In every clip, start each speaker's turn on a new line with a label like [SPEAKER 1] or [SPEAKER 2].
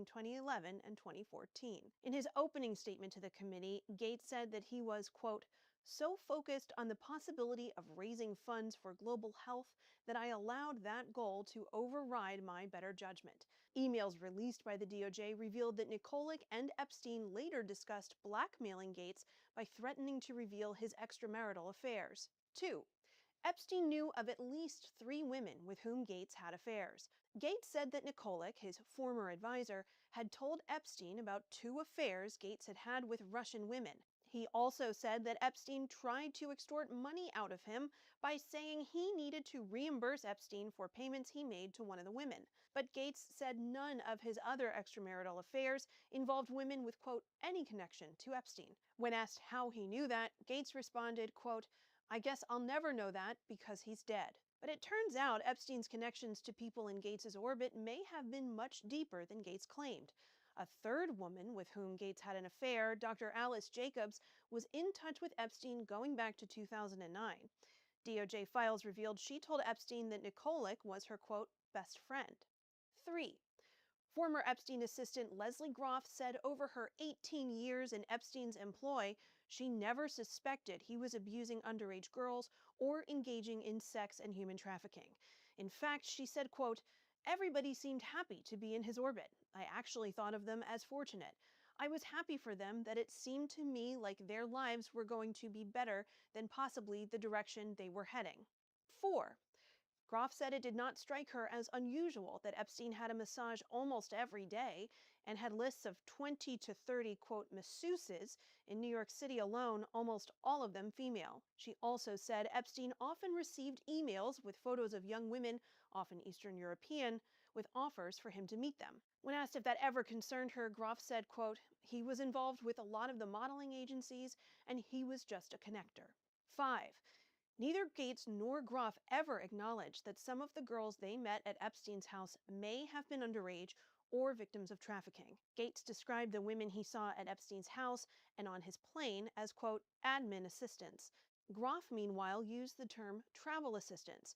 [SPEAKER 1] between 2011 and 2014. In his opening statement to the committee, Gates said that he was, quote, so focused on the possibility of raising funds for global health that I allowed that goal to override my better judgment. Emails released by the DOJ revealed that Nikolic and Epstein later discussed blackmailing Gates by threatening to reveal his extramarital affairs. 2. Epstein knew of at least 3 women with whom Gates had affairs. Gates said that Nikolic, his former advisor, had told Epstein about 2 affairs Gates had had with Russian women. He also said that Epstein tried to extort money out of him by saying he needed to reimburse Epstein for payments he made to one of the women. But Gates said none of his other extramarital affairs involved women with, quote, any connection to Epstein. When asked how he knew that, Gates responded, quote, I guess I'll never know that because he's dead. But it turns out Epstein's connections to people in Gates's orbit may have been much deeper than Gates claimed. A 3rd woman with whom Gates had an affair, Dr. Alice Jacobs, was in touch with Epstein going back to 2009. DOJ files revealed she told Epstein that Nikolic was her, quote, best friend. 3. Former Epstein assistant Leslie Groff said over her 18 years in Epstein's employ, she never suspected he was abusing underage girls or engaging in sex and human trafficking. In fact, she said, quote, everybody seemed happy to be in his orbit. I actually thought of them as fortunate. I was happy for them that it seemed to me like their lives were going to be better than possibly the direction they were heading. 4. Groff said it did not strike her as unusual that Epstein had a massage almost every day and had lists of 20 to 30, quote, masseuses in New York City alone, almost all of them female. She also said Epstein often received emails with photos of young women, often Eastern European, with offers for him to meet them. When asked if that ever concerned her, Groff said, quote, he was involved with a lot of the modeling agencies and he was just a connector. 5. Neither Gates nor Groff ever acknowledged that some of the girls they met at Epstein's house may have been underage or victims of trafficking. Gates described the women he saw at Epstein's house and on his plane as, quote, admin assistants. Groff, meanwhile, used the term travel assistants.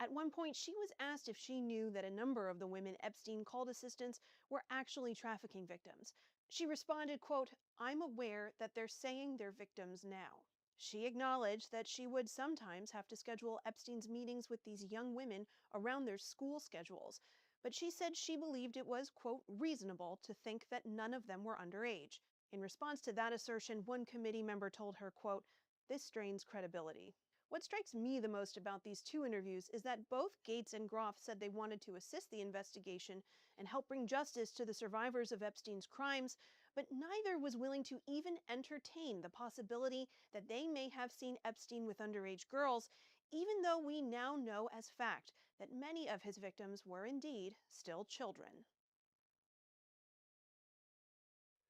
[SPEAKER 1] At one point, she was asked if she knew that a number of the women Epstein called assistants were actually trafficking victims. She responded, quote, I'm aware that they're saying they're victims now. She acknowledged that she would sometimes have to schedule Epstein's meetings with these young women around their school schedules, but she said she believed it was, quote, reasonable to think that none of them were underage. In response to that assertion, one committee member told her, quote, this strains credibility. What strikes me the most about these 2 interviews is that both Gates and Groff said they wanted to assist the investigation and help bring justice to the survivors of Epstein's crimes, but neither was willing to even entertain the possibility that they may have seen Epstein with underage girls, even though we now know as fact that many of his victims were indeed still children.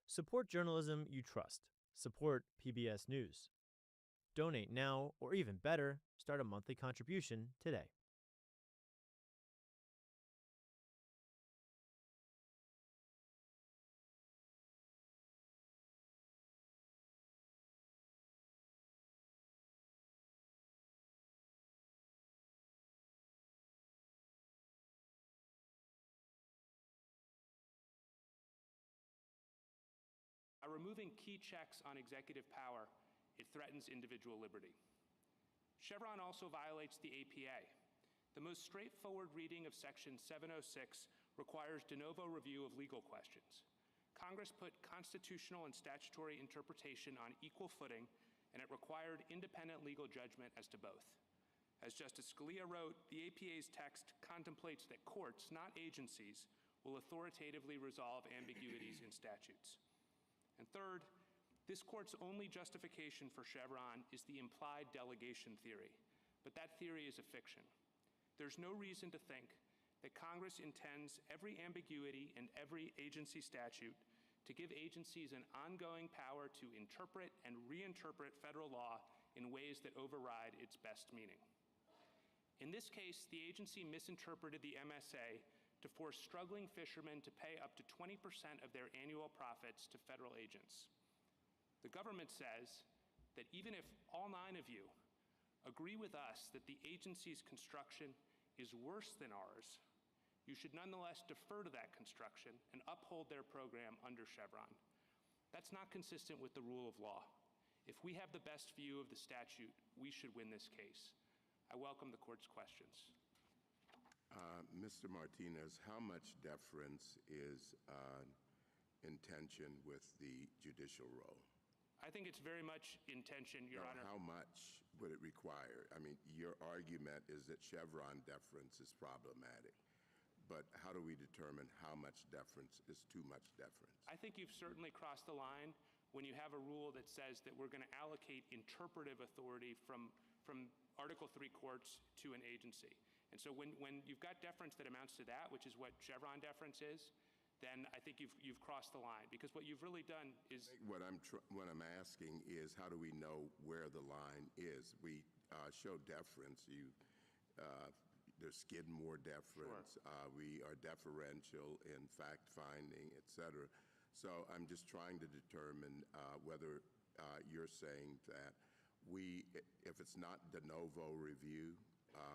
[SPEAKER 2] Support journalism you trust. Support PBS News. Donate now, or even better, start a monthly contribution today.
[SPEAKER 3] By removing key checks on executive power, it threatens individual liberty. Chevron also violates the APA. The most straightforward reading of Section 706 requires de novo review of legal questions. Congress put constitutional and statutory interpretation on equal footing, and it required independent legal judgment as to both. As Justice Scalia wrote, the APA's text contemplates that courts, not agencies, will authoritatively resolve ambiguities in statutes. And third, this court's only justification for Chevron is the implied delegation theory, but that theory is a fiction. There's no reason to think that Congress intends every ambiguity in every agency statute to give agencies an ongoing power to interpret and reinterpret federal law in ways that override its best meaning. In this case, the agency misinterpreted the MSA to force struggling fishermen to pay up to 20% of their annual profits to federal agents. The government says that even if all 9 of you agree with us that the agency's construction is worse than ours, you should nonetheless defer to that construction and uphold their program under Chevron. That's not consistent with the rule of law. If we have the best view of the statute, we should win this case. I welcome the court's questions.
[SPEAKER 4] Mr. Martinez, how much deference is in tension with the judicial role?
[SPEAKER 3] I think it's very much in tension, Your Honor.
[SPEAKER 4] How much would it require? I mean, your argument is that Chevron deference is problematic, but how do we determine how much deference is too much deference?
[SPEAKER 3] I think you've certainly crossed the line when you have a rule that says that we're going to allocate interpretive authority from Article III courts to an agency. And so when you've got deference that amounts to that, which is what Chevron deference is, then I think you've crossed the line. Because what you've really done is...
[SPEAKER 4] What I'm asking is, how do we know where the line is? We show deference. There's Skidmore deference. Sure. We are deferential in fact-finding, et cetera. So I'm just trying to determine whether you're saying that if it's not de novo review,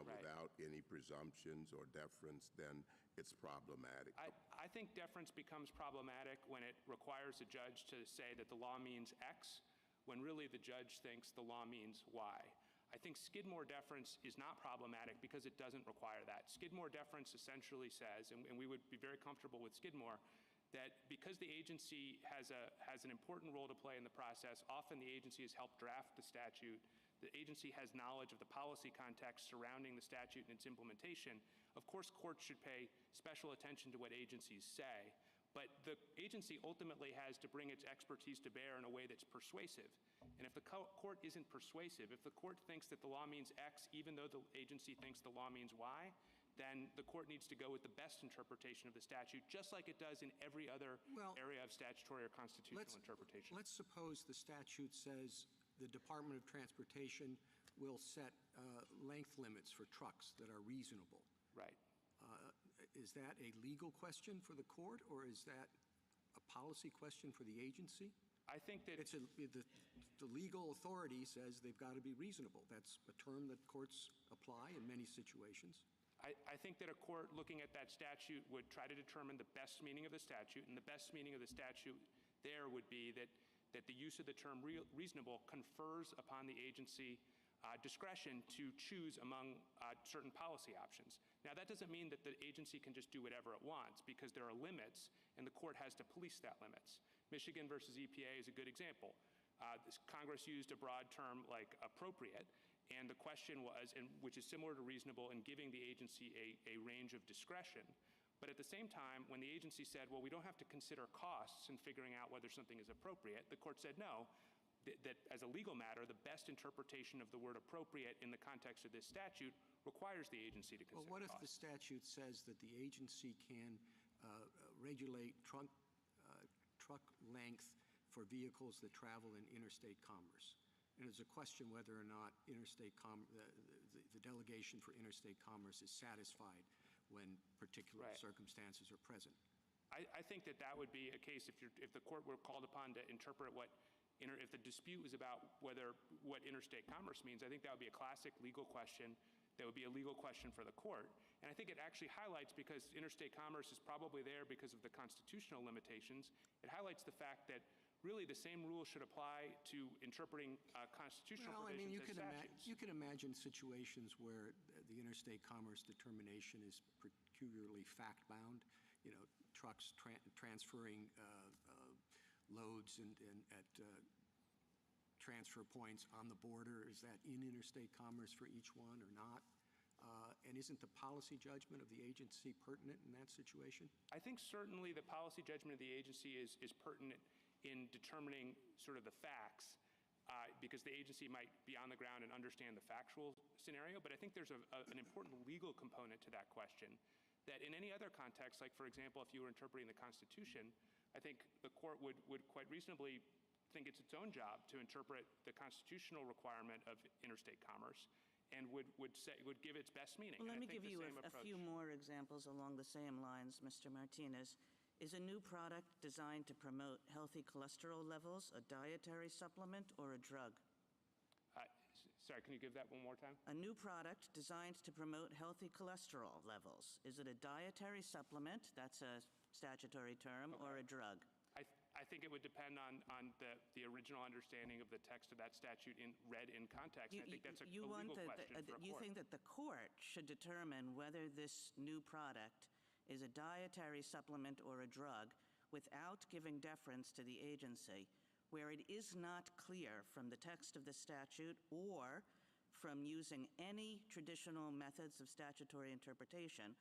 [SPEAKER 4] without any presumptions or deference, then it's problematic.
[SPEAKER 3] I think deference becomes problematic when it requires a judge to say that the law means X, when really the judge thinks the law means Y. I think Skidmore deference is not problematic because it doesn't require that. Skidmore deference essentially says, and we would be very comfortable with Skidmore, that because the agency has an important role to play in the process, often the agency has helped draft the statute, the agency has knowledge of the policy context surrounding the statute and its implementation. Of course, courts should pay special attention to what agencies say, but the agency ultimately has to bring its expertise to bear in a way that's persuasive. And if the court isn't persuasive, if the court thinks that the law means X, even though the agency thinks the law means Y, then the court needs to go with the best interpretation of the statute, just like it does in every other area of statutory or constitutional interpretation.
[SPEAKER 5] Let's suppose the statute says the Department of Transportation will set length limits for trucks that are reasonable.
[SPEAKER 3] Right.
[SPEAKER 5] Is that a legal question for the court, or is that a policy question for the agency?
[SPEAKER 3] I think that
[SPEAKER 5] the legal authority says they've got to be reasonable. That's a term that courts apply in many situations.
[SPEAKER 3] I think that a court looking at that statute would try to determine the best meaning of the statute, and the best meaning of the statute there would be that the use of the term reasonable confers upon the agency discretion to choose among certain policy options. Now, that doesn't mean that the agency can just do whatever it wants, because there are limits, and the court has to police that limits. Michigan versus EPA is a good example. Congress used a broad term like appropriate, and the question was, which is similar to reasonable, in giving the agency a range of discretion. But at the same time, when the agency said, well, we don't have to consider costs in figuring out whether something is appropriate, the court said no, that as a legal matter, the best interpretation of the word appropriate in the context of this statute requires the agency to consider costs.
[SPEAKER 5] Well, what if the statute says that the agency can regulate truck length for vehicles that travel in interstate commerce? And there's a question whether or not the delegation for interstate commerce is satisfied when particular circumstances are present.
[SPEAKER 3] I think that would be a case if the court were called upon to interpret if the dispute was about what interstate commerce means. I think that would be a classic legal question. That would be a legal question for the court. And I think it actually highlights, because interstate commerce is probably there because of the constitutional limitations, it highlights the fact that really the same rule should apply to interpreting constitutional provisions as statutes.
[SPEAKER 5] You can imagine situations where the interstate commerce determination is peculiarly fact-bound. Trucks transferring loads at transfer points on the border. Is that in interstate commerce for each one or not? And isn't the policy judgment of the agency pertinent in that situation?
[SPEAKER 3] I think certainly the policy judgment of the agency is pertinent in determining sort of the facts, because the agency might be on the ground and understand the factual scenario. But I think there's an important legal component to that question, that in any other context, like, for example, if you were interpreting the Constitution, I think the court would quite reasonably think it's its own job to interpret the constitutional requirement of interstate commerce, and would give its best meaning.
[SPEAKER 6] Well, let me give you a few more examples along the same lines, Mr. Martinez. Is a new product designed to promote healthy cholesterol levels a dietary supplement or a drug?
[SPEAKER 3] Sorry, can you give that one more time?
[SPEAKER 6] A new product designed to promote healthy cholesterol levels. Is it a dietary supplement, that's a statutory term, or a drug?
[SPEAKER 3] I think it would depend on the original understanding of the text of that statute read in context. I think that's a legal question for a court.
[SPEAKER 6] You think that the court should determine whether this new product is a dietary supplement or a drug without giving deference to the agency, where it is not clear from the text of the statute or from using any traditional methods of statutory interpretation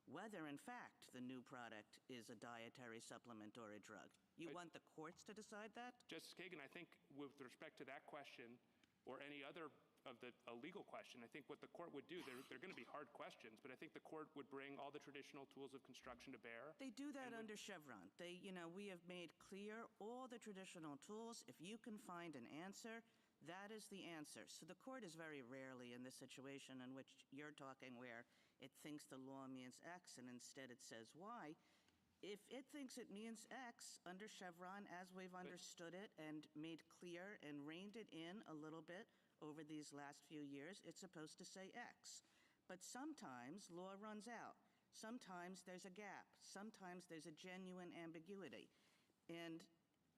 [SPEAKER 6] whether, in fact, the new product is a dietary supplement or a drug. You want the courts to decide that?
[SPEAKER 3] Justice Kagan, I think with respect to that question or any other of the legal question, I think what the court would do, they're going to be hard questions, but I think the court would bring all the traditional tools of construction to bear.
[SPEAKER 6] They do that under Chevron. We have made clear all the traditional tools. If you can find an answer, that is the answer. So the court is very rarely in this situation in which you're talking where it thinks the law means X and instead it says Y. If it thinks it means X under Chevron, as we've understood it and made clear and reined it in a little bit over these last few years, it's supposed to say X. But sometimes law runs out. Sometimes there's a gap. Sometimes there's a genuine ambiguity. And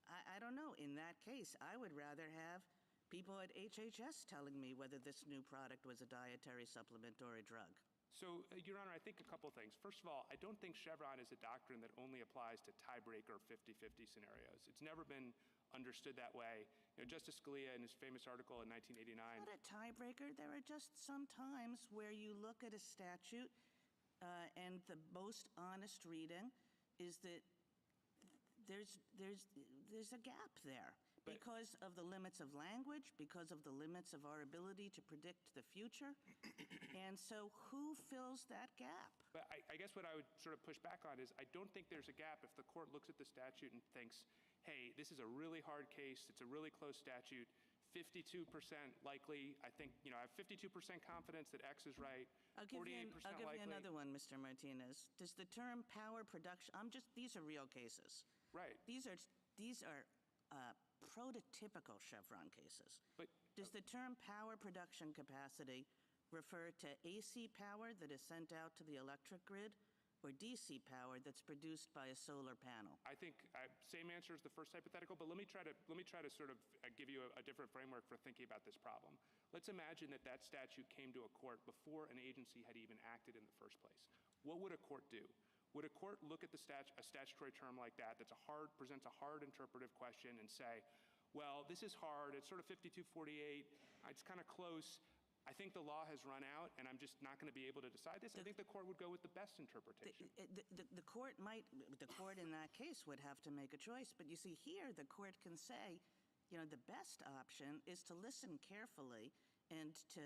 [SPEAKER 6] I don't know. In that case, I would rather have people at HHS telling me whether this new product was a dietary supplement or a drug.
[SPEAKER 3] So, Your Honor, I think a couple things. First of all, I don't think Chevron is a doctrine that only applies to tiebreaker 50-50 scenarios. It's never been understood that way. Justice Scalia, in his famous article in 1989...
[SPEAKER 6] It's not a tiebreaker. There are just some times where you look at a statute and the most honest reading is that there's a gap there. Because of the limits of language, because of the limits of our ability to predict the future. And so who fills that gap?
[SPEAKER 3] But I guess what I would sort of push back on is I don't think there's a gap if the court looks at the statute and thinks, hey, this is a really hard case, it's a really close statute, 52% likely, I think, I have 52% confidence that X is right, 48% likely.
[SPEAKER 6] I'll give you another one, Mr. Martinez. Does the term power production, these are real cases.
[SPEAKER 3] Right.
[SPEAKER 6] These are prototypical Chevron cases.
[SPEAKER 3] But
[SPEAKER 6] does the term power production capacity refer to AC power that is sent out to the electric grid or DC power that's produced by a solar panel?
[SPEAKER 3] I think same answer as the first hypothetical, but let me try to sort of give you a different framework for thinking about this problem. Let's imagine that statute came to a court before an agency had even acted in the first place. What would a court do? Would a court look at a statutory term like that presents a hard interpretive question and say, well, this is hard, it's sort of 52-48, it's kind of close, I think the law has run out and I'm just not going to be able to decide this? I think the court would go with the best interpretation.
[SPEAKER 6] The court in that case would have to make a choice, but you see here the court can say, the best option is to listen carefully and to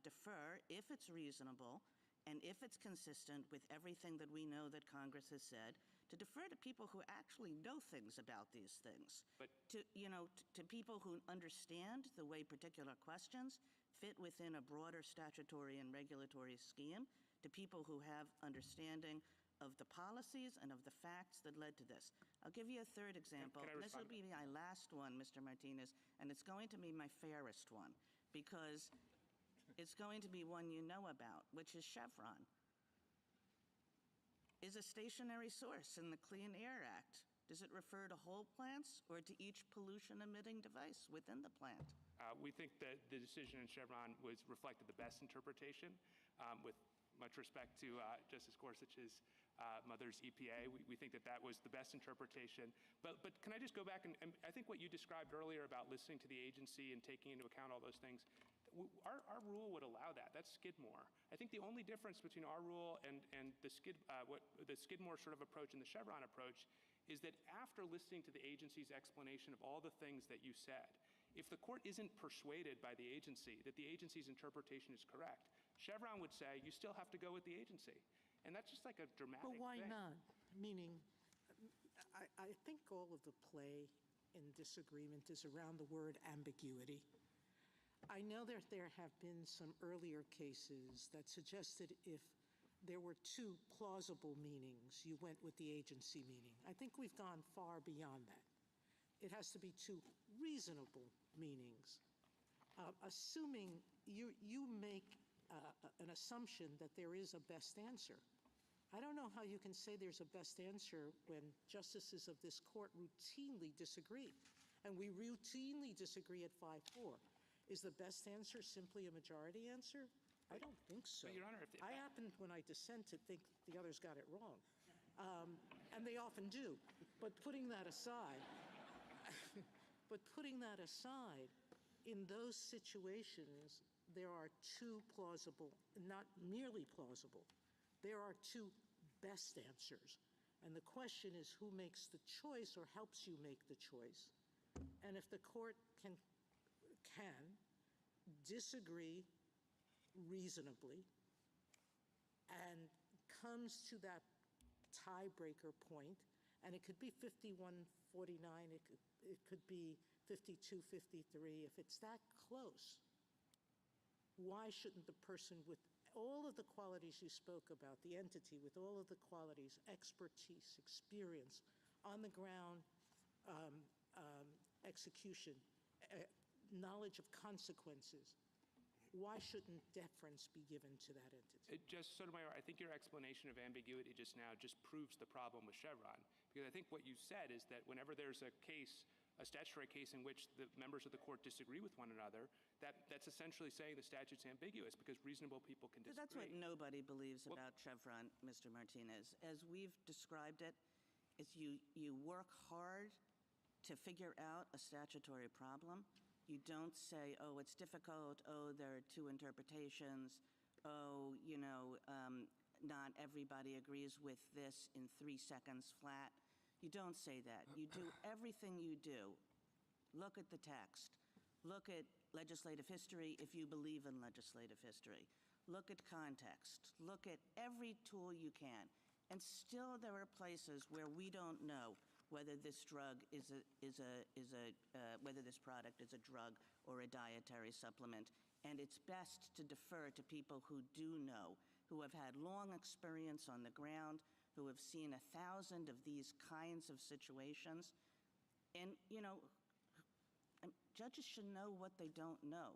[SPEAKER 6] defer if it's reasonable and if it's consistent with everything that we know that Congress has said, to defer to people who actually know things about these things, to people who understand the way particular questions fit within a broader statutory and regulatory scheme, to people who have understanding of the policies and of the facts that led to this. I'll give you a third example. This will be my last one, Mr. Martinez, and it's going to be my fairest one, because it's going to be one you know about, which is Chevron. Is a stationary source in the Clean Air Act, does it refer to whole plants or to each pollution-emitting device within the plant?
[SPEAKER 3] We think that the decision in Chevron reflected the best interpretation. With much respect to Justice Gorsuch's mother's EPA, we think that was the best interpretation. But can I just go back and I think what you described earlier about listening to the agency and taking into account all those things, our rule would allow that. That's Skidmore. I think the only difference between our rule and the Skidmore sort of approach and the Chevron approach is that after listening to the agency's explanation of all the things that you said, if the court isn't persuaded by the agency that the agency's interpretation is correct, Chevron would say you still have to go with the agency. And that's just like a dramatic thing.
[SPEAKER 7] But why not? Meaning, I think all of the play in disagreement is around the word ambiguity. I know that there have been some earlier cases that suggested if there were two plausible meanings, you went with the agency meaning. I think we've gone far beyond that. It has to be two reasonable meanings. Assuming you make an assumption that there is a best answer. I don't know how you can say there's a best answer when justices of this court routinely disagree. And we routinely disagree at 5-4. Is the best answer simply a majority answer? I don't think so.
[SPEAKER 3] But Your Honor,
[SPEAKER 7] I happen, when I dissent, to think the others got it wrong. And they often do. But putting that aside, in those situations, there are two plausible, not merely plausible, there are two best answers. And the question is who makes the choice or helps you make the choice. And if the court can disagree reasonably and comes to that tiebreaker point, and it could be 51-49, it could be 52-53, if it's that close, why shouldn't the person with all of the qualities you spoke about, the entity with all of the qualities, expertise, experience, on the ground execution, knowledge of consequences, why shouldn't deference be given to that entity?
[SPEAKER 3] Justice Sotomayor, I think your explanation of ambiguity just now just proves the problem with Chevron. Because I think what you said is that whenever there's a case, a statutory case in which the members of the court disagree with one another, that's essentially saying the statute's ambiguous because reasonable people can disagree.
[SPEAKER 6] That's what nobody believes about Chevron, Mr. Martinez. As we've described it, is you work hard to figure out a statutory problem. You don't say, oh, it's difficult, oh, there are two interpretations, oh, not everybody agrees with this in 3 seconds flat. You don't say that. You do everything you do. Look at the text. Look at legislative history if you believe in legislative history. Look at context. Look at every tool you can. And still there are places where we don't know whether this drug whether this product is a drug or a dietary supplement. And it's best to defer to people who do know, who have had long experience on the ground, who have seen 1,000 of these kinds of situations. And, judges should know what they don't know.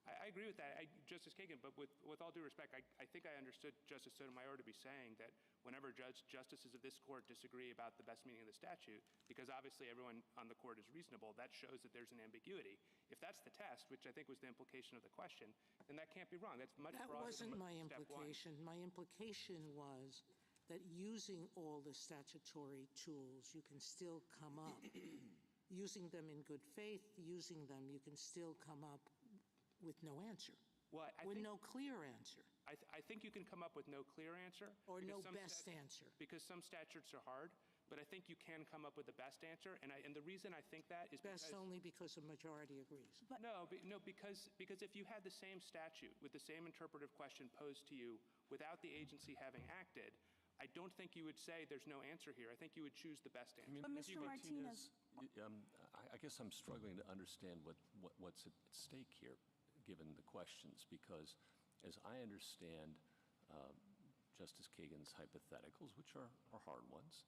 [SPEAKER 3] I agree with that, Justice Kagan, but with all due respect, I think I understood Justice Sotomayor to be saying that whenever justices of this court disagree about the best meaning of the statute, because obviously everyone on the court is reasonable, that shows that there's an ambiguity. If that's the test, which I think was the implication of the question, then that can't be wrong. That's much broader than
[SPEAKER 7] That wasn't my
[SPEAKER 3] step one.
[SPEAKER 7] implication. My implication was that using all the statutory tools, you can still come up. Using them in good faith, using them, you can still come up with no answer, with no clear answer.
[SPEAKER 3] I think you can come up with no clear answer.
[SPEAKER 7] Or no best answer.
[SPEAKER 3] Because some statutes are hard, but I think you can come up with the best answer. And the reason I think that is
[SPEAKER 7] best only because a majority agrees.
[SPEAKER 3] Because if you had the same statute with the same interpretive question posed to you without the agency having acted, I don't think you would say there's no answer here. I think you would choose the best answer.
[SPEAKER 6] But Mr. Martinez,
[SPEAKER 8] I guess I'm struggling to understand what's at stake here, given the questions, because as I understand Justice Kagan's hypotheticals, which are hard ones,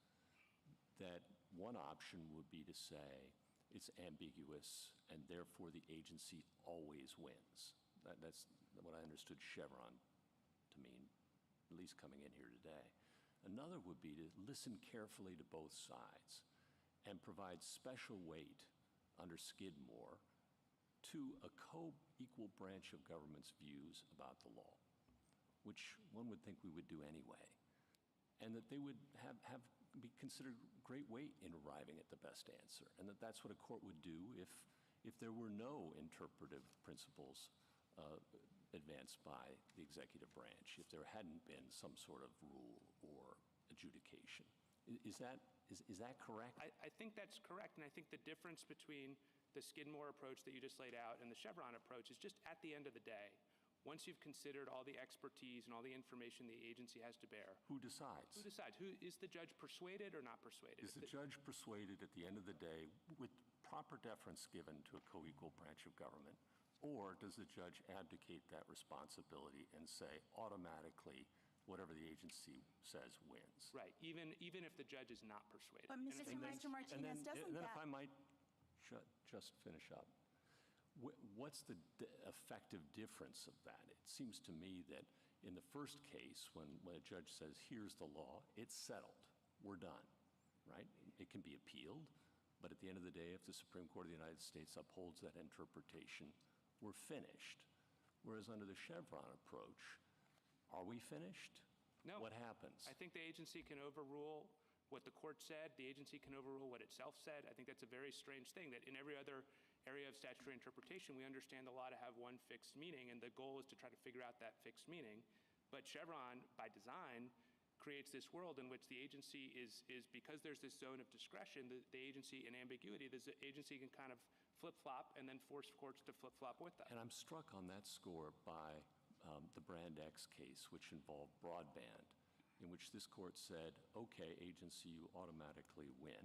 [SPEAKER 8] that one option would be to say it's ambiguous and therefore the agency always wins. That's what I understood Chevron to mean, at least coming in here today. Another would be to listen carefully to both sides and provide special weight under Skidmore to a co-equal branch of government's views about the law, which one would think we would do anyway, and that they would be considered great weight in arriving at the best answer, and that's what a court would do if there were no interpretive principles advanced by the executive branch, if there hadn't been some sort of rule or adjudication. Is that correct?
[SPEAKER 3] I think that's correct, and I think the difference between the Skidmore approach that you just laid out and the Chevron approach is just at the end of the day, once you've considered all the expertise and all the information the agency has to bear.
[SPEAKER 8] Who decides?
[SPEAKER 3] Who decides? Is the judge persuaded or not persuaded?
[SPEAKER 8] Is the judge persuaded at the end of the day with proper deference given to a co-equal branch of government? Or does the judge abdicate that responsibility and say automatically whatever the agency says wins?
[SPEAKER 3] Right, even if the judge is not persuaded.
[SPEAKER 9] But Mr. Martinez, doesn't
[SPEAKER 8] then
[SPEAKER 9] that...
[SPEAKER 8] if I might just finish up, What's the effective difference of that? It seems to me that in the first case, when a judge says, here's the law, it's settled. We're done, right? It can be appealed, but at the end of the day, if the Supreme Court of the United States upholds that interpretation, we're finished. Whereas under the Chevron approach, are we finished?
[SPEAKER 3] No.
[SPEAKER 8] What happens?
[SPEAKER 3] I think the agency can overrule what the court said. The agency can overrule what itself said. I think that's a very strange thing, that in every other area of statutory interpretation, we understand the law to have one fixed meaning, and the goal is to try to figure out that fixed meaning. But Chevron, by design, creates this world in which the agency is because there's this zone of discretion, the agency in ambiguity, the agency can kind of flip-flop and then force courts to flip-flop with that.
[SPEAKER 8] And I'm struck on that score by the Brand X case, which involved broadband, in which this court said, okay, agency, you automatically win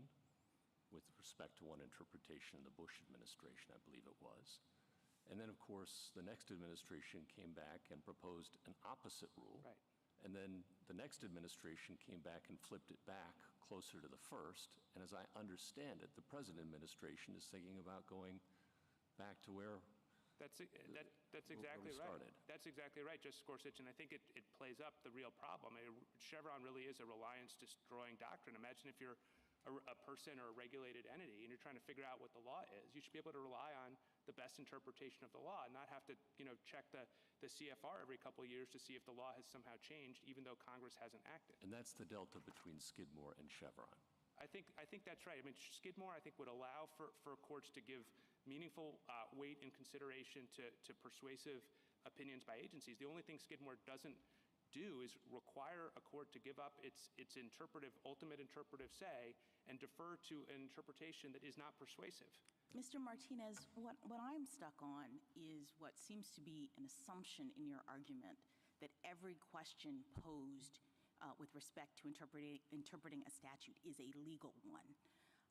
[SPEAKER 8] with respect to one interpretation in the Bush administration, I believe it was. And then, of course, the next administration came back and proposed an opposite rule.
[SPEAKER 3] Right.
[SPEAKER 8] And then the next administration came back and flipped it back closer to the first. And as I understand it, the present administration is thinking about going back to where
[SPEAKER 3] That's exactly
[SPEAKER 8] we
[SPEAKER 3] right.
[SPEAKER 8] started.
[SPEAKER 3] That's exactly right, Justice Gorsuch, and I think it plays up the real problem. Chevron really is a reliance-destroying doctrine. Imagine if you're a person or a regulated entity and you're trying to figure out what the law is. You should be able to rely on the best interpretation of the law and not have to check the CFR every couple of years to see if the law has somehow changed, even though Congress hasn't acted.
[SPEAKER 8] And that's the delta between Skidmore and Chevron.
[SPEAKER 3] I think that's right. I mean, Skidmore, I think, would allow for courts to give meaningful weight and consideration to persuasive opinions by agencies. The only thing Skidmore doesn't do is require a court to give up its ultimate interpretive say and defer to an interpretation that is not persuasive.
[SPEAKER 9] Mr. Martinez, what I'm stuck on is what seems to be an assumption in your argument that every question posed with respect to interpreting a statute is a legal one.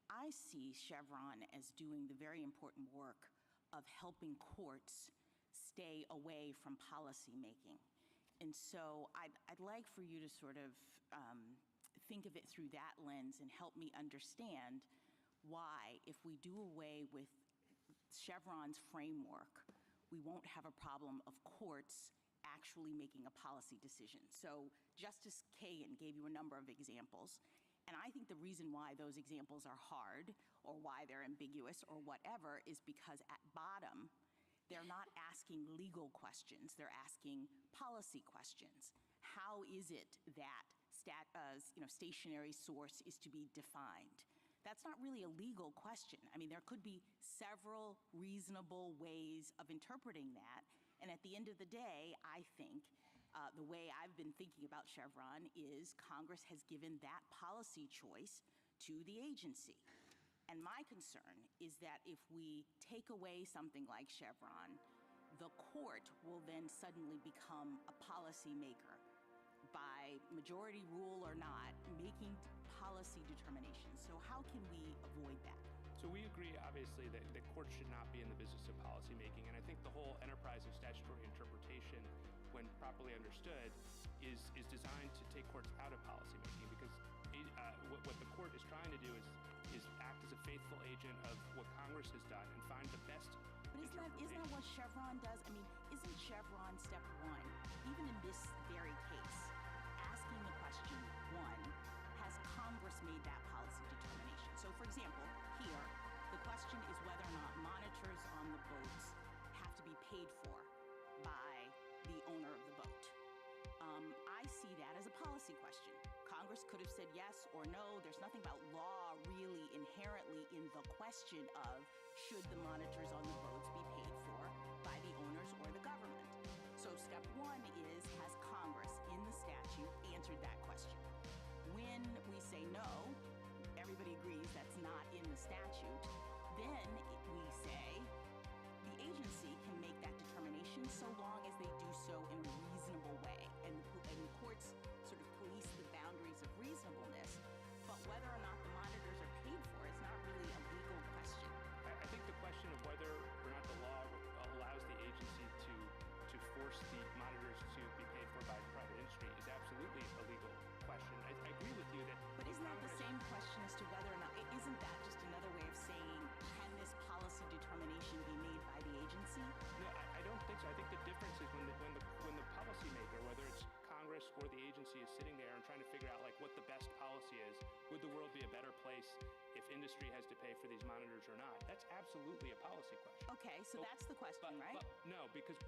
[SPEAKER 9] I see Chevron as doing the very important work of helping courts stay away from policy making. And so I'd like for you to sort of think of it through that lens and help me understand why, if we do away with Chevron's framework, we won't have a problem of courts actually making a policy decision. So Justice Kagan gave you a number of examples, and I think the reason why those examples are hard or why they're ambiguous or whatever is because at bottom, they're not asking legal questions, they're asking policy questions. How is it that stationary source is to be defined? That's not really a legal question. I mean, there could be several reasonable ways of interpreting that. And at the end of the day, I think the way I've been thinking about Chevron is Congress has given that policy choice to the agency. And my concern is that if we take away something like Chevron, the court will then suddenly become a policymaker by majority rule or not, making policy determinations. So how can we avoid that?
[SPEAKER 3] So we agree, obviously, that courts should not be in the business of policymaking. And I think the whole enterprise of statutory interpretation, when properly understood, is designed to take courts out of policymaking, because what the court is trying to do is act as a faithful agent of what Congress has done and find the best
[SPEAKER 9] But isn't that what Chevron does? I mean, isn't Chevron step one, even in this very case, asking the question, one, has Congress made that policy determination? So, for example, here, the question is whether or not monitors on the boats have to be paid for by the owner of the boat. I see that as a policy question. Congress could have said yes or no. There's nothing about law really inherently in the question of should the monitors on the boats be paid for by the owners or the government. So step one is, has Congress in the statute answered that question? When we say no, everybody agrees that's not in the statute, then we say the agency can make that determination so long as they do so in a reasonable way. And courts sort of police the boundaries of reasonableness, but whether or not the monitors are paid for is not really a legal question.
[SPEAKER 3] I think the question of whether or not the law allows the agency to force the monitors to be paid for by private industry is absolutely a legal question. I agree with you that...
[SPEAKER 9] But isn't that the
[SPEAKER 3] for these monitors or not. That's absolutely a policy question.
[SPEAKER 9] Okay, so that's the question, right?
[SPEAKER 3] But no, because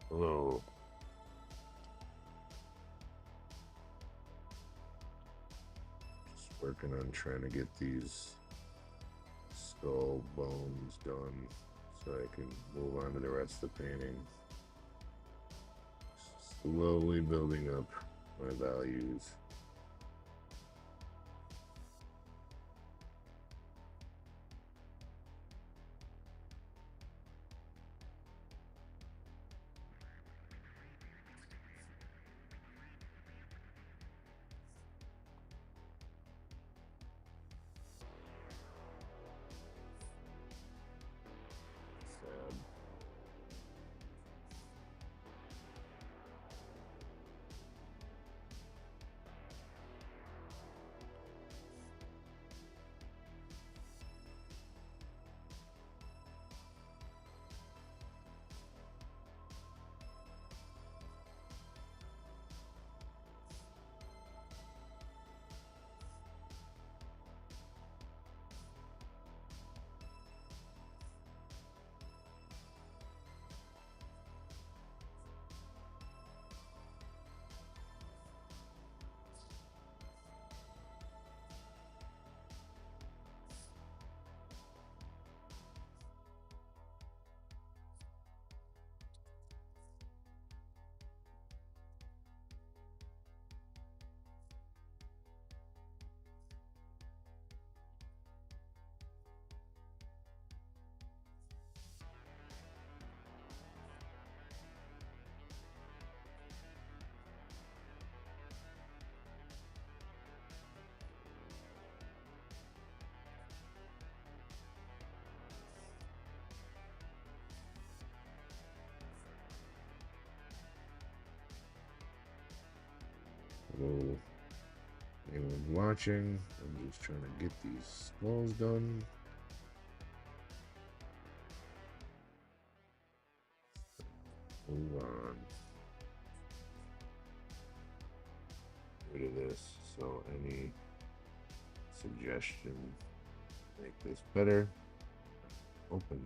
[SPEAKER 10] Hello. Just working on trying to get these skull bones done so I can move on to the rest of the painting. Slowly building up my values. Sad. Hello. Anyone watching? I'm just trying to get these skulls done. Move on. Rid of this. So any suggestion to make this better? Open.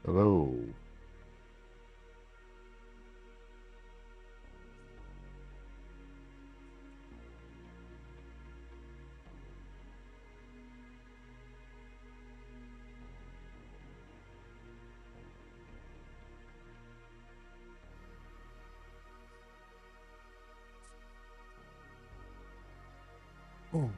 [SPEAKER 10] Hello. Oh.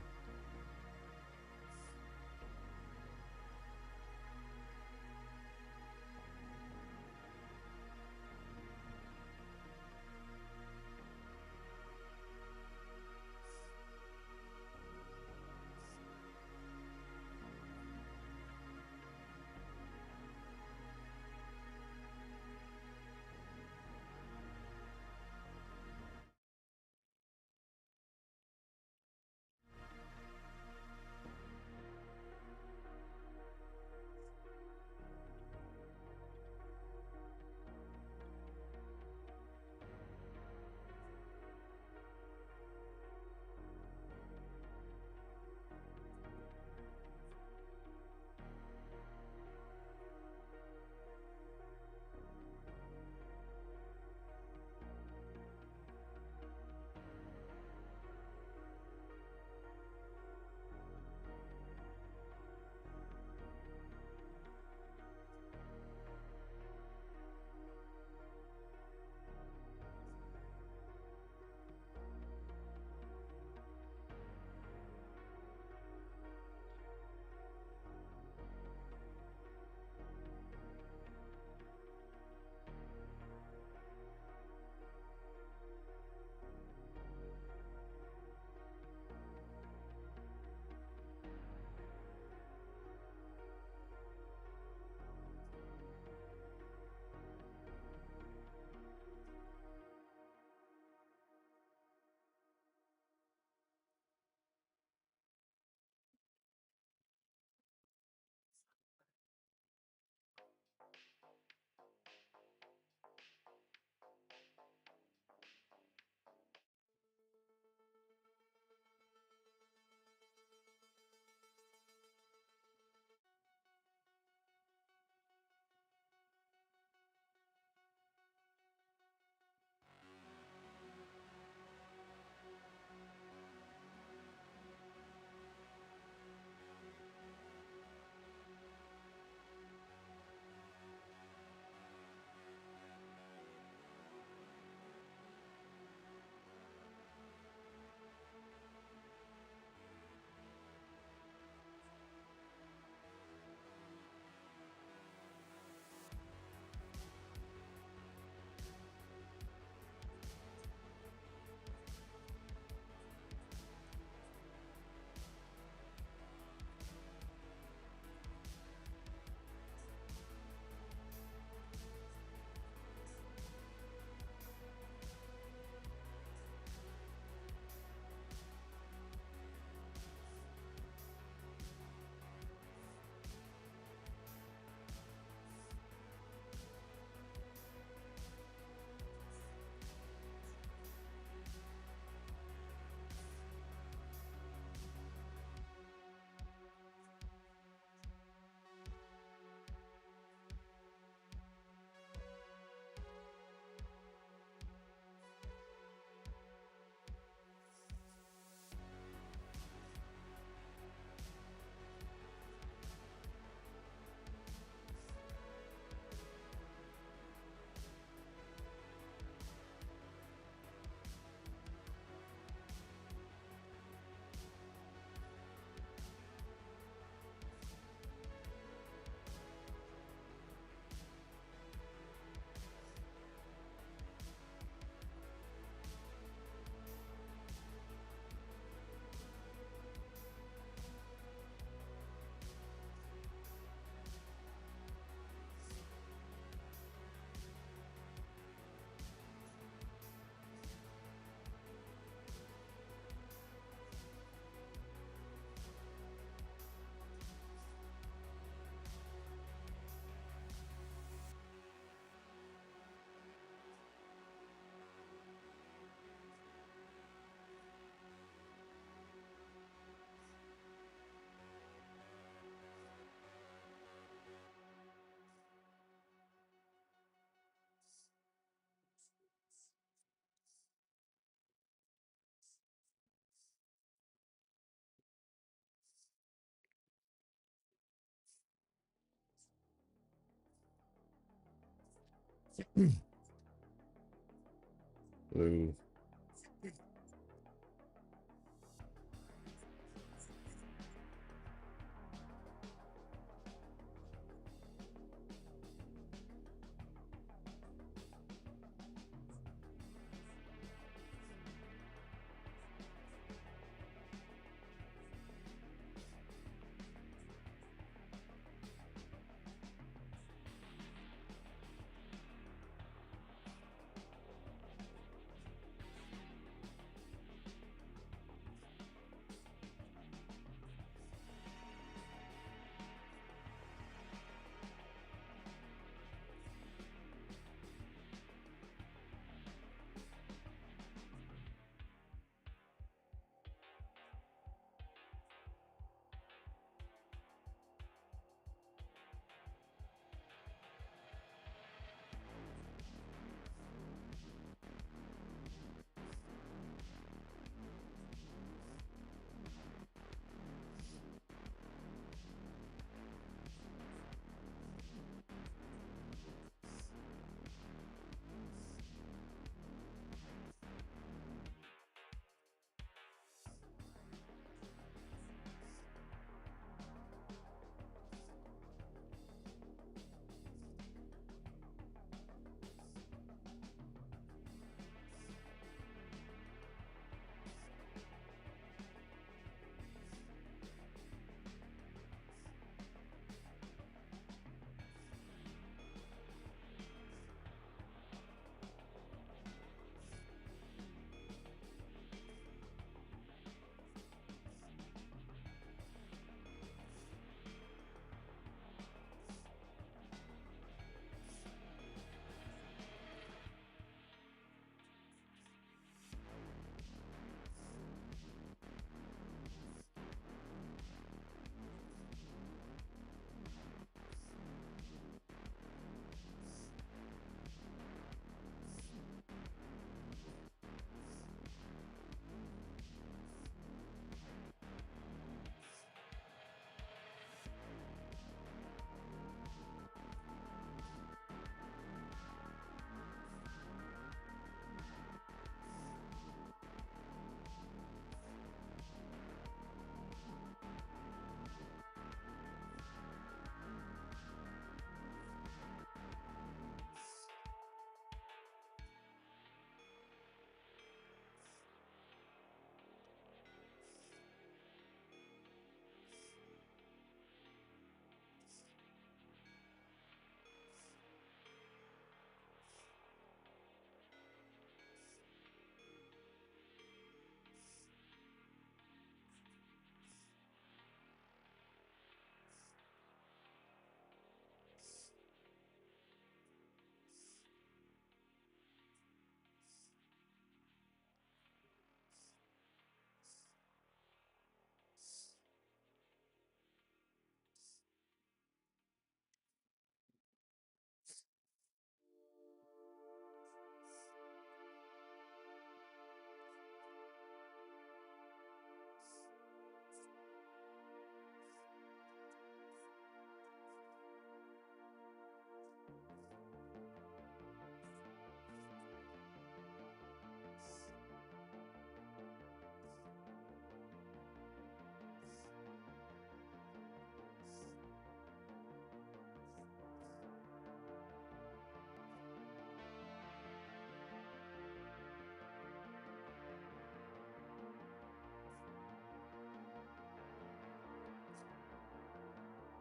[SPEAKER 10] Blue.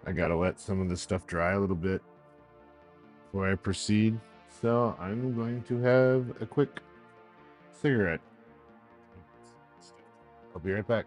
[SPEAKER 10] I gotta let some of this stuff dry a little bit before I proceed. So I'm going to have a quick cigarette. I'll be right back.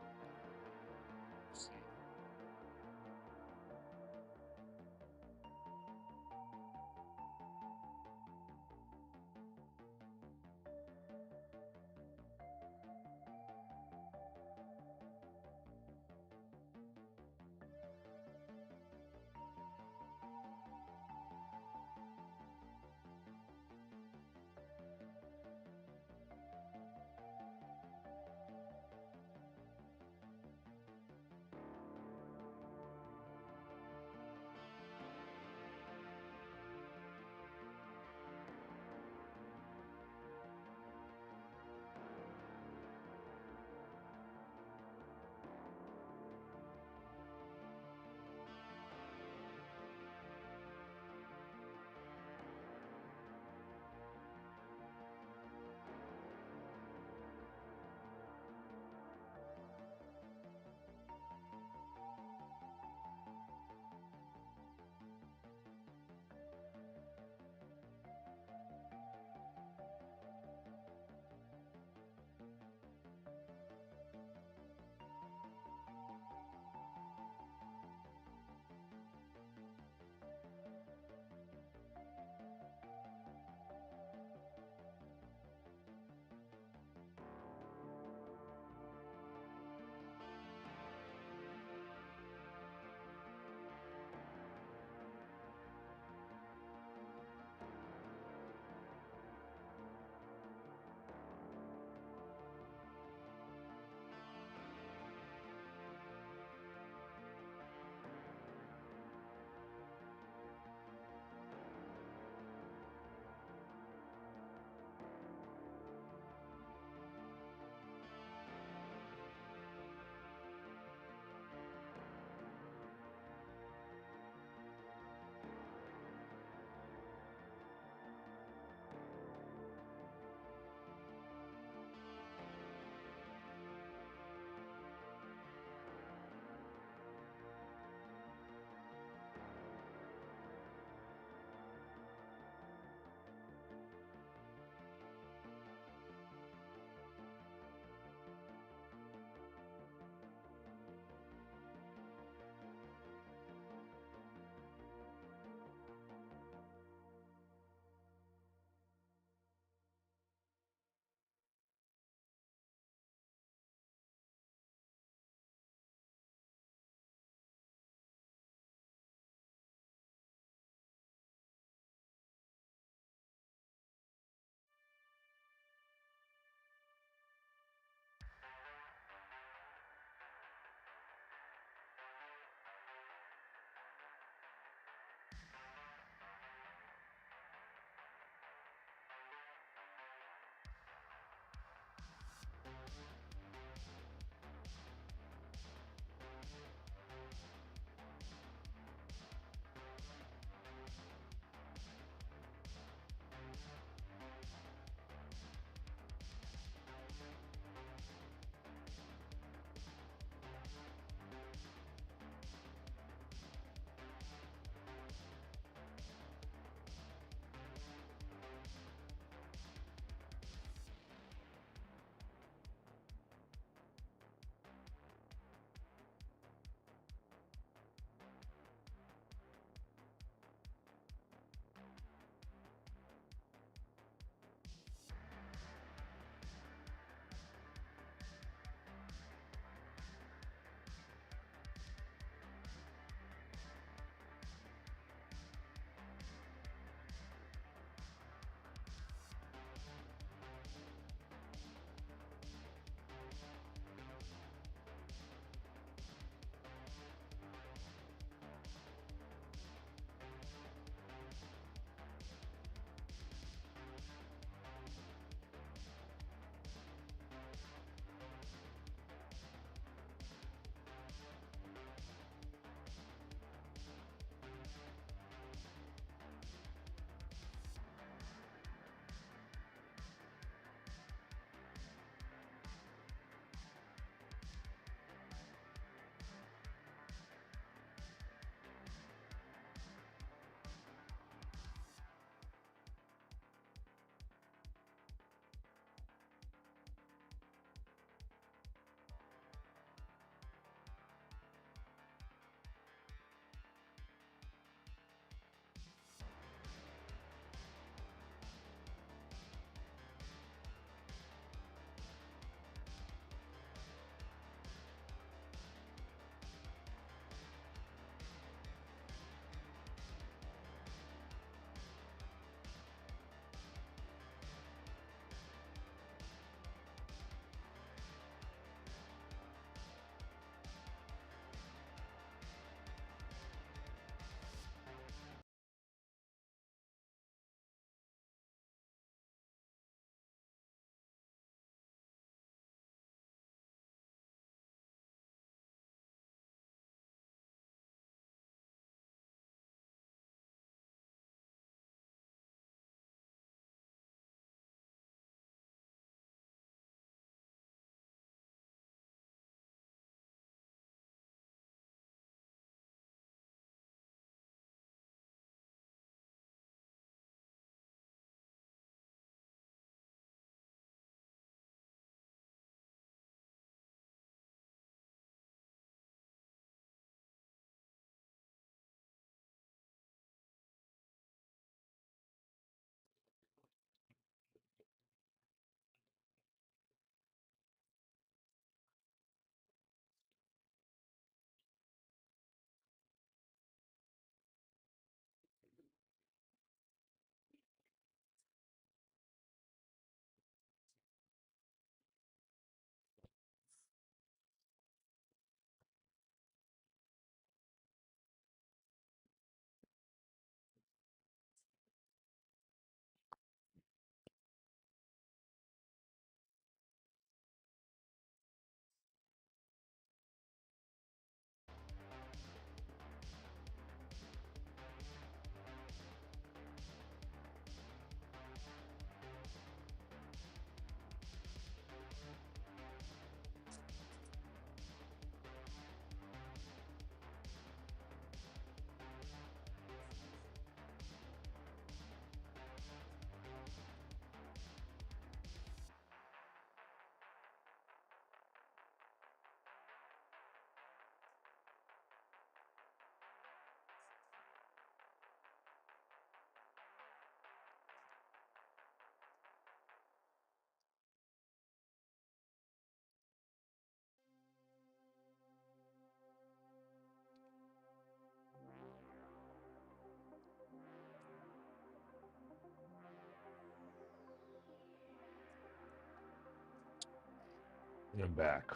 [SPEAKER 10] I'm back.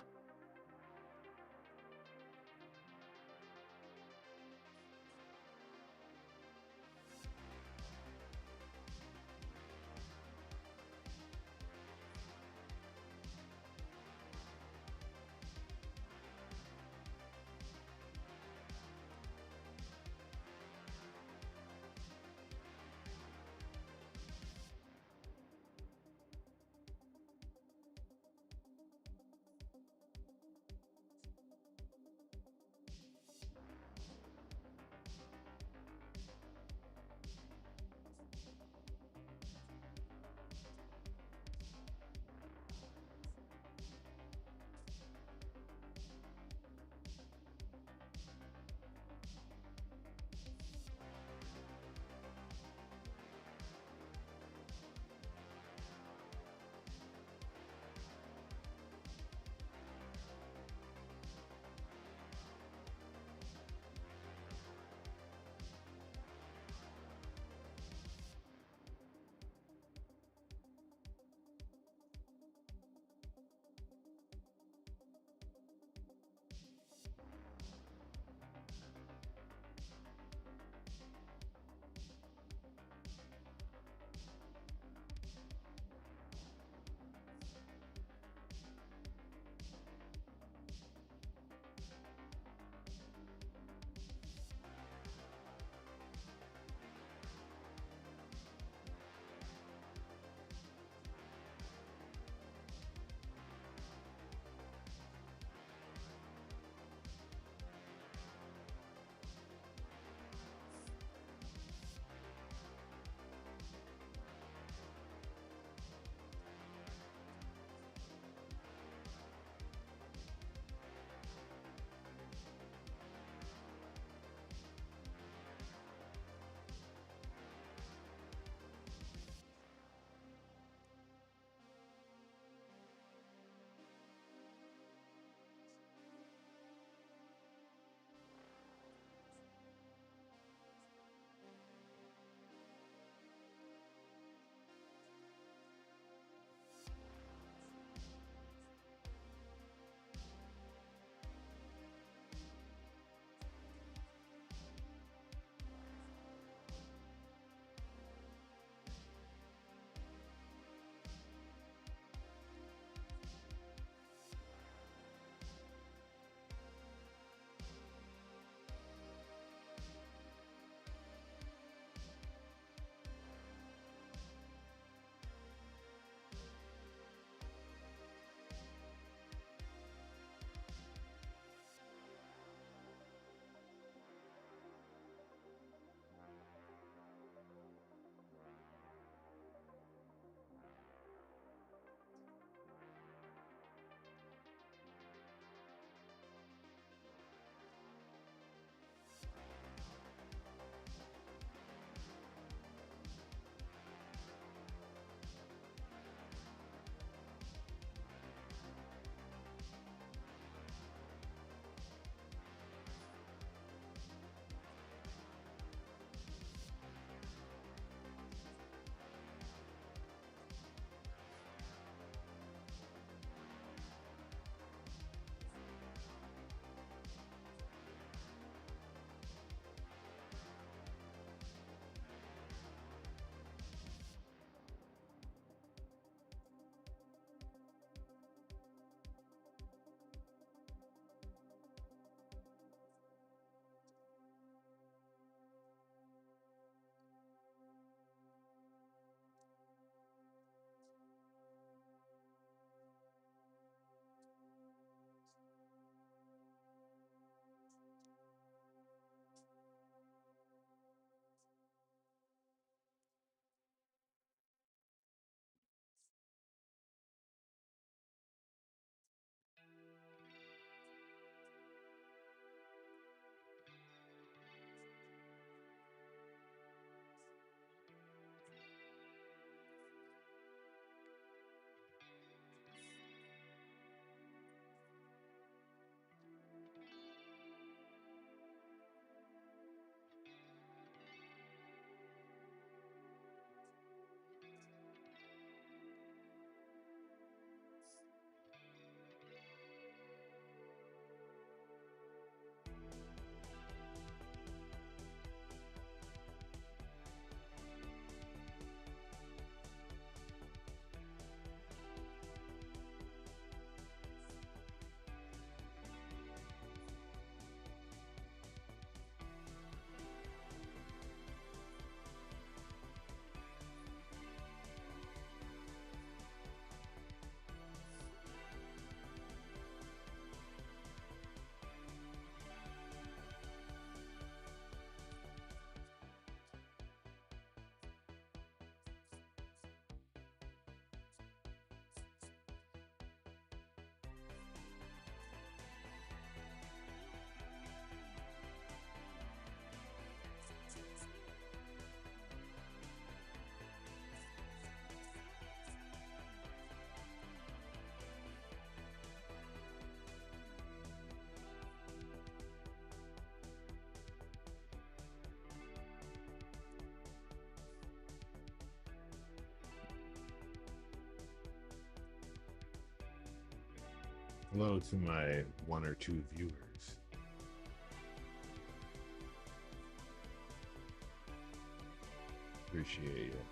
[SPEAKER 10] Hello to my one or two viewers. Appreciate it.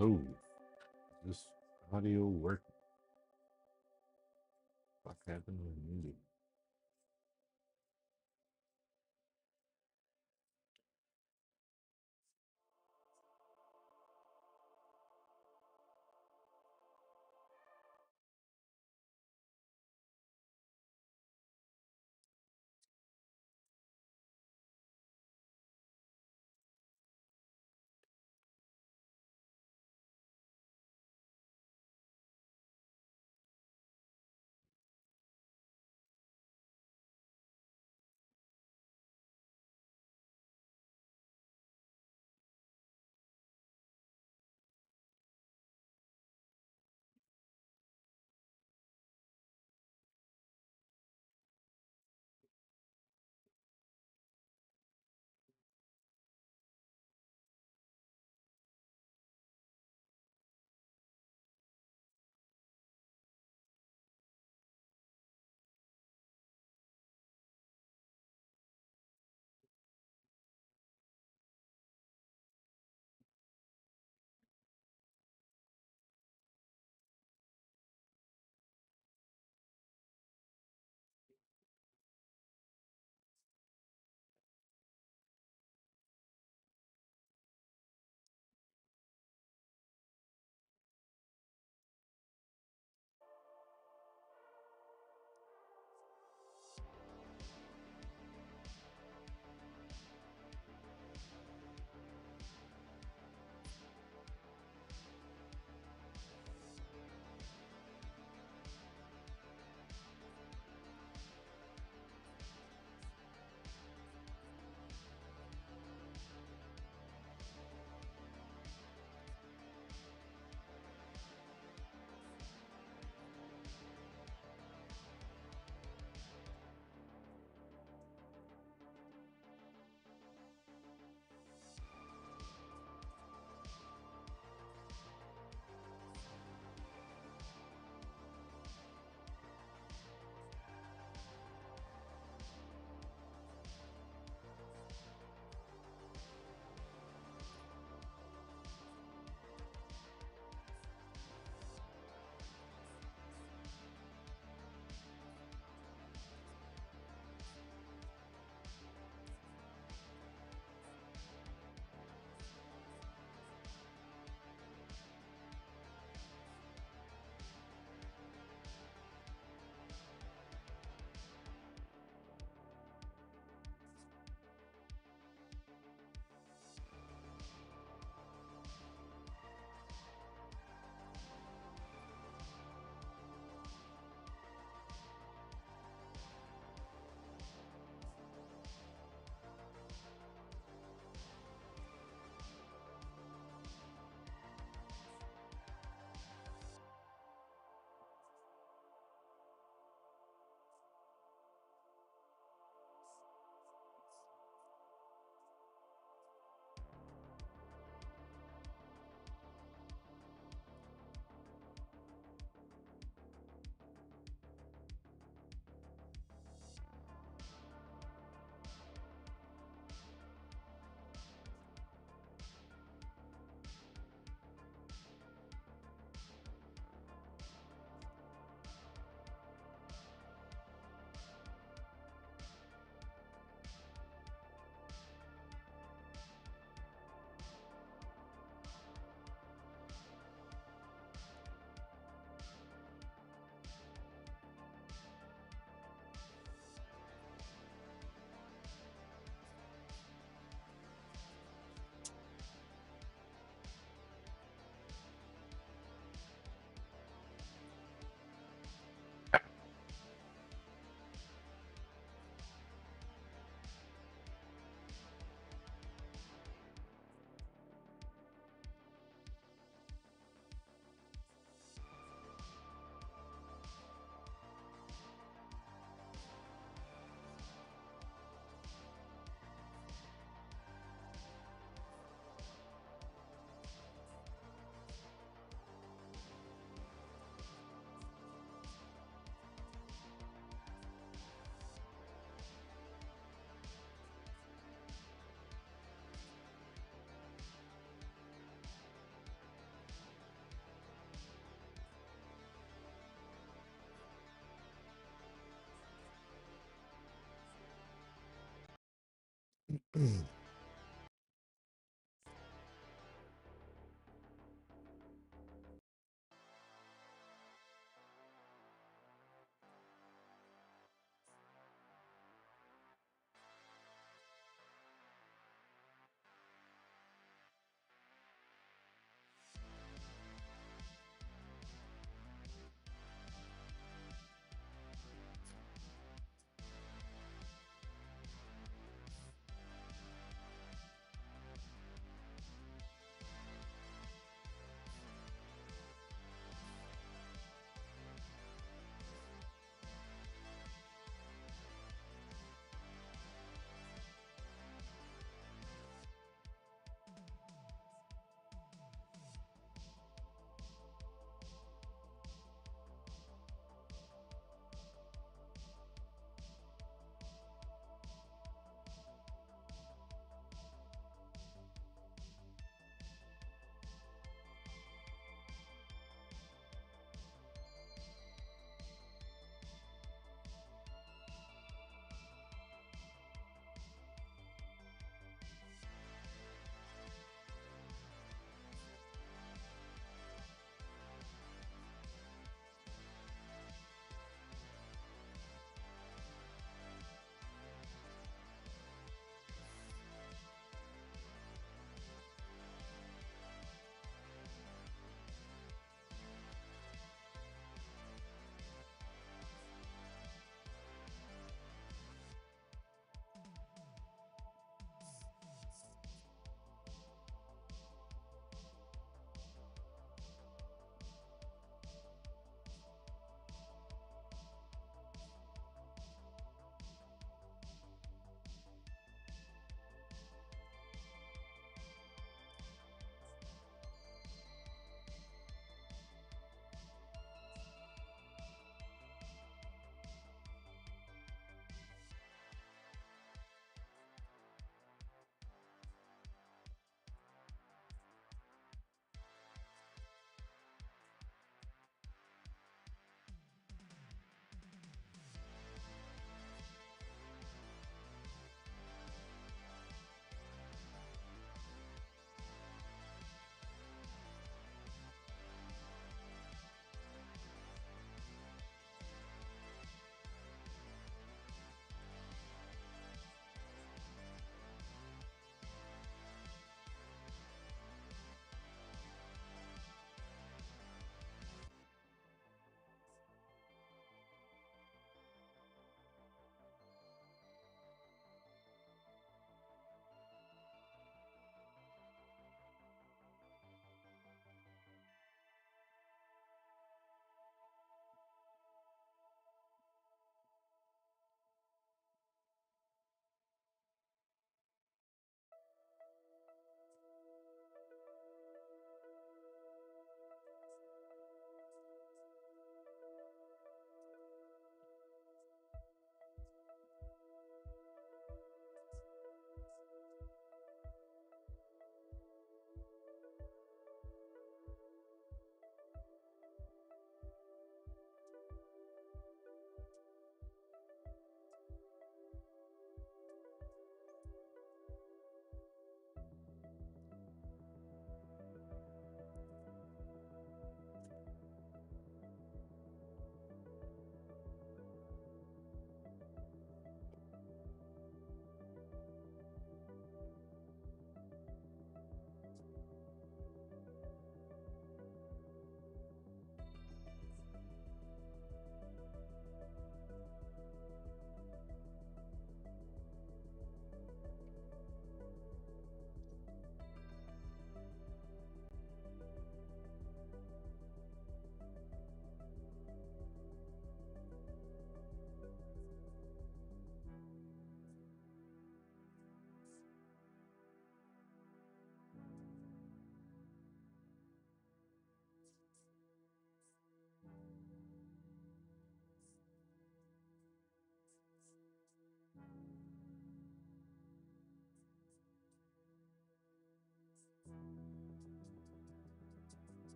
[SPEAKER 10] Hello. Is this audio work? What happened with music?